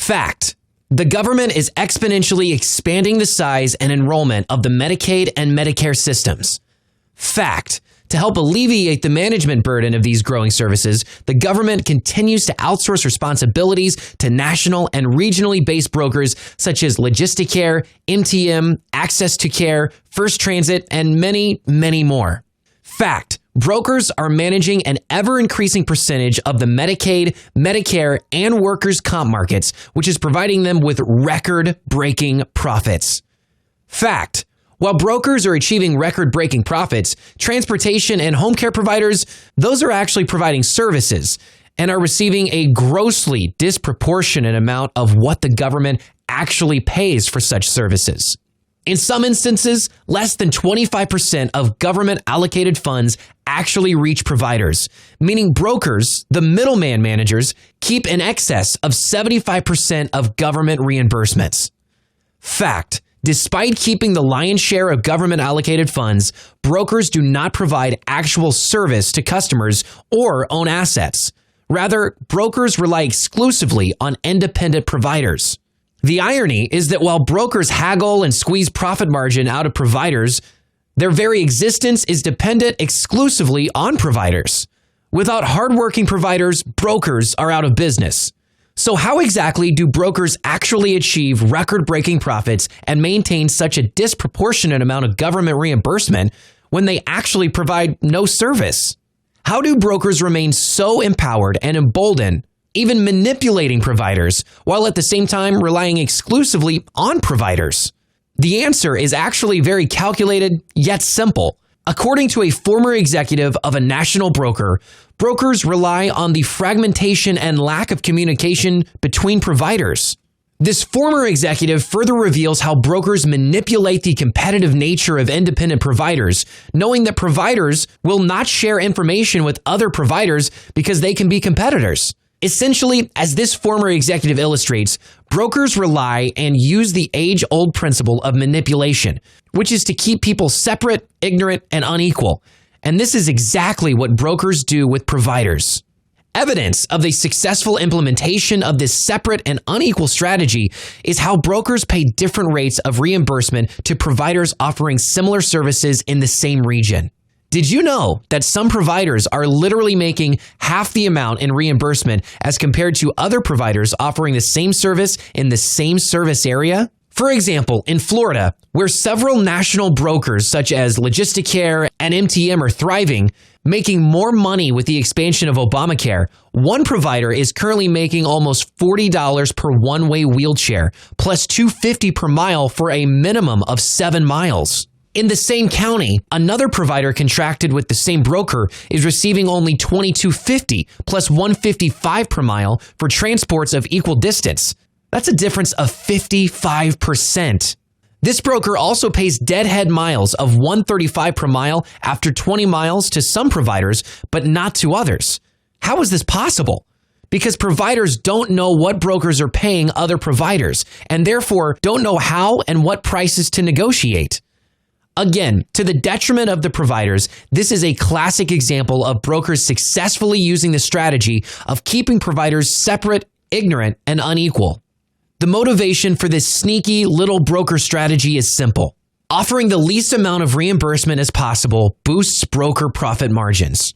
Fact: the government is exponentially expanding the size and enrollment of the Medicaid and Medicare systems. Fact: to help alleviate the management burden of these growing services, the government continues to outsource responsibilities to national and regionally based brokers such as Logisticare, MTM, Access to Care, First Transit, and many, many more. Fact: brokers are managing an ever-increasing percentage of the Medicaid, Medicare, and workers' comp markets, which is providing them with record-breaking profits. Fact: while brokers are achieving record-breaking profits, transportation and home care providers, those are actually providing services and are receiving a grossly disproportionate amount of what the government actually pays for such services. In some instances, less than 25% of government allocated funds actually reach providers, meaning brokers, the middleman managers, keep in excess of 75% of government reimbursements. Fact: despite keeping the lion's share of government allocated funds, brokers do not provide actual service to customers or own assets. Rather, brokers rely exclusively on independent providers. The irony is that while brokers haggle and squeeze profit margin out of providers, their very existence is dependent exclusively on providers. Without hardworking providers, brokers are out of business. So how exactly do brokers actually achieve record-breaking profits and maintain such a disproportionate amount of government reimbursement when they actually provide no service? How do brokers remain so empowered and emboldened, even manipulating providers, while at the same time relying exclusively on providers? The answer is actually very calculated, yet simple. According to a former executive of a national broker, brokers rely on the fragmentation and lack of communication between providers. This former executive further reveals how brokers manipulate the competitive nature of independent providers, knowing that providers will not share information with other providers because they can be competitors. Essentially, as this former executive illustrates, brokers rely and use the age-old principle of manipulation, which is to keep people separate, ignorant, and unequal. And this is exactly what brokers do with providers. Evidence of the successful implementation of this separate and unequal strategy is how brokers pay different rates of reimbursement to providers offering similar services in the same region. Did you know that some providers are literally making half the amount in reimbursement as compared to other providers offering the same service in the same service area? For example, in Florida, where several national brokers such as Logisticare and MTM are thriving, making more money with the expansion of Obamacare, one provider is currently making almost $40 per one-way wheelchair, plus $250 per mile for a minimum of 7 miles. In the same county, another provider contracted with the same broker is receiving only $22.50 plus $155 per mile for transports of equal distance. That's a difference of 55%. This broker also pays deadhead miles of $135 per mile after 20 miles to some providers, but not to others. How is this possible? Because providers don't know what brokers are paying other providers, and therefore don't know how and what prices to negotiate. Again, to the detriment of the providers, this is a classic example of brokers successfully using the strategy of keeping providers separate, ignorant, and unequal. The motivation for this sneaky little broker strategy is simple. Offering the least amount of reimbursement as possible boosts broker profit margins.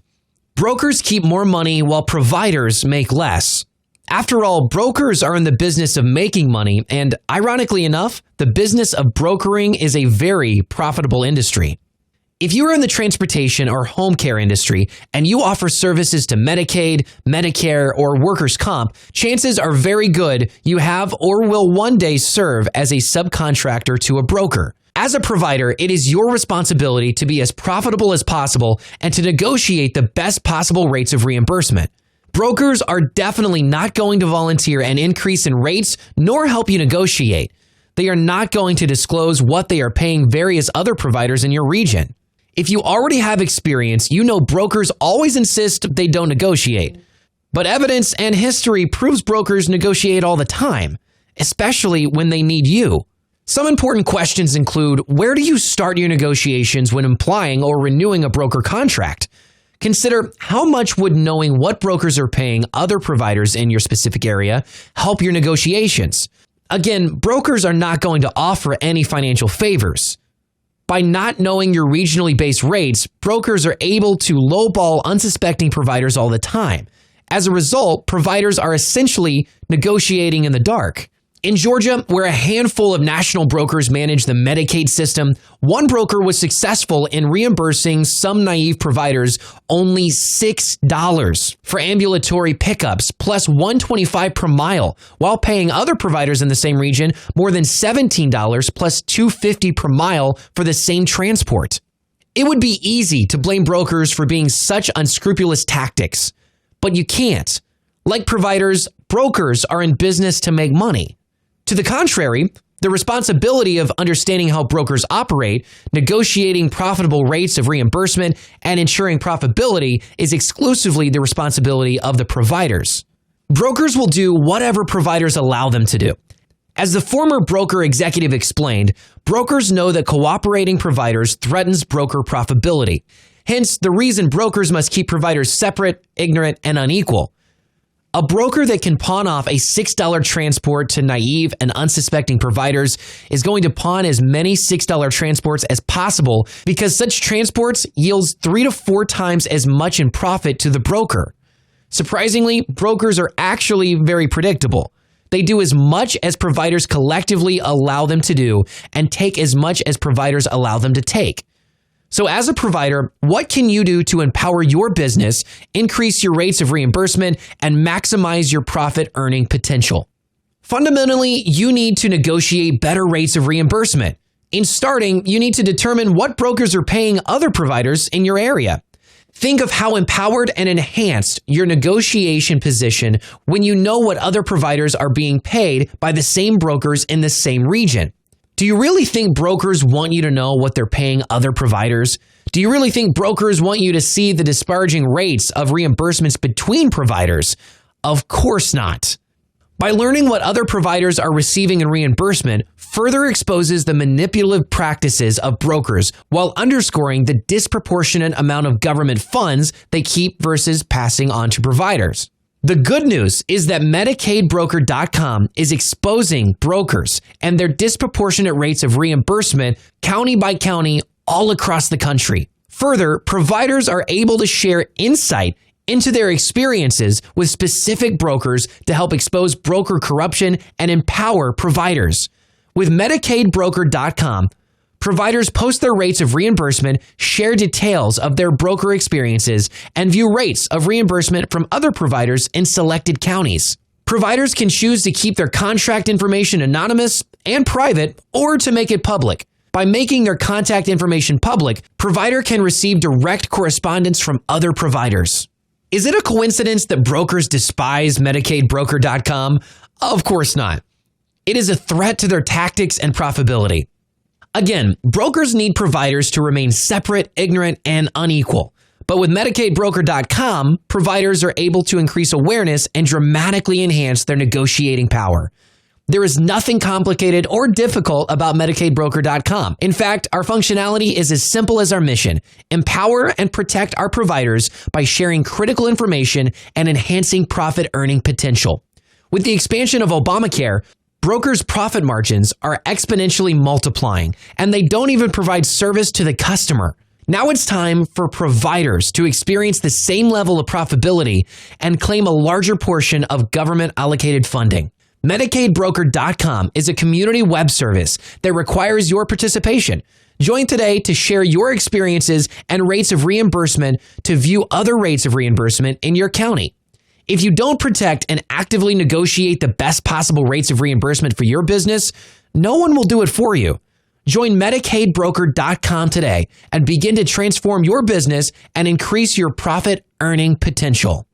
Brokers keep more money while providers make less. After all, brokers are in the business of making money, and ironically enough, the business of brokering is a very profitable industry. If you are in the transportation or home care industry and you offer services to Medicaid, Medicare, or workers' comp, chances are very good you have or will one day serve as a subcontractor to a broker. As a provider, it is your responsibility to be as profitable as possible and to negotiate the best possible rates of reimbursement. Brokers are definitely not going to volunteer an increase in rates nor help you negotiate. They are not going to disclose what they are paying various other providers in your region. If you already have experience, you know brokers always insist they don't negotiate. But evidence and history proves brokers negotiate all the time, especially when they need you. Some important questions include, where do you start your negotiations when applying or renewing a broker contract? Consider how much would knowing what brokers are paying other providers in your specific area help your negotiations. Again, brokers are not going to offer any financial favors. By not knowing your regionally based rates, brokers are able to lowball unsuspecting providers all the time. As a result, providers are essentially negotiating in the dark. In Georgia, where a handful of national brokers manage the Medicaid system, one broker was successful in reimbursing some naive providers only $6 for ambulatory pickups plus $125 per mile, while paying other providers in the same region more than $17 plus $250 per mile for the same transport. It would be easy to blame brokers for being such unscrupulous tactics, but you can't. Like providers, brokers are in business to make money. To the contrary, the responsibility of understanding how brokers operate, negotiating profitable rates of reimbursement, and ensuring profitability is exclusively the responsibility of the providers. Brokers will do whatever providers allow them to do. As the former broker executive explained, brokers know that cooperating providers threatens broker profitability. Hence, the reason brokers must keep providers separate, ignorant, and unequal. A broker that can pawn off a $6 transport to naive and unsuspecting providers is going to pawn as many $6 transports as possible because such transports yields 3 to 4 times as much in profit to the broker. Surprisingly, brokers are actually very predictable. They do as much as providers collectively allow them to do and take as much as providers allow them to take. So as a provider, what can you do to empower your business, increase your rates of reimbursement, and maximize your profit earning potential? Fundamentally, you need to negotiate better rates of reimbursement. In starting, you need to determine what brokers are paying other providers in your area. Think of how empowered and enhanced your negotiation position when you know what other providers are being paid by the same brokers in the same region. Do you really think brokers want you to know what they're paying other providers? Do you really think brokers want you to see the disparaging rates of reimbursements between providers? Of course not. By learning what other providers are receiving in reimbursement further exposes the manipulative practices of brokers while underscoring the disproportionate amount of government funds they keep versus passing on to providers. The good news is that MedicaidBroker.com is exposing brokers and their disproportionate rates of reimbursement county by county all across the country. Further, providers are able to share insight into their experiences with specific brokers to help expose broker corruption and empower providers. With MedicaidBroker.com, providers post their rates of reimbursement, share details of their broker experiences, and view rates of reimbursement from other providers in selected counties. Providers can choose to keep their contract information anonymous and private or to make it public. By making their contact information public, provider can receive direct correspondence from other providers. Is it a coincidence that brokers despise MedicaidBroker.com? Of course not. It is a threat to their tactics and profitability. Again, brokers need providers to remain separate, ignorant, and unequal. But with MedicaidBroker.com, providers are able to increase awareness and dramatically enhance their negotiating power. There is nothing complicated or difficult about MedicaidBroker.com. In fact, our functionality is as simple as our mission: empower and protect our providers by sharing critical information and enhancing profit earning potential. With the expansion of Obamacare, brokers' profit margins are exponentially multiplying, and they don't even provide service to the customer. Now it's time for providers to experience the same level of profitability and claim a larger portion of government-allocated funding. MedicaidBroker.com is a community web service that requires your participation. Join today to share your experiences and rates of reimbursement to view other rates of reimbursement in your county. If you don't protect and actively negotiate the best possible rates of reimbursement for your business, no one will do it for you. Join MedicaidBroker.com today and begin to transform your business and increase your profit earning potential.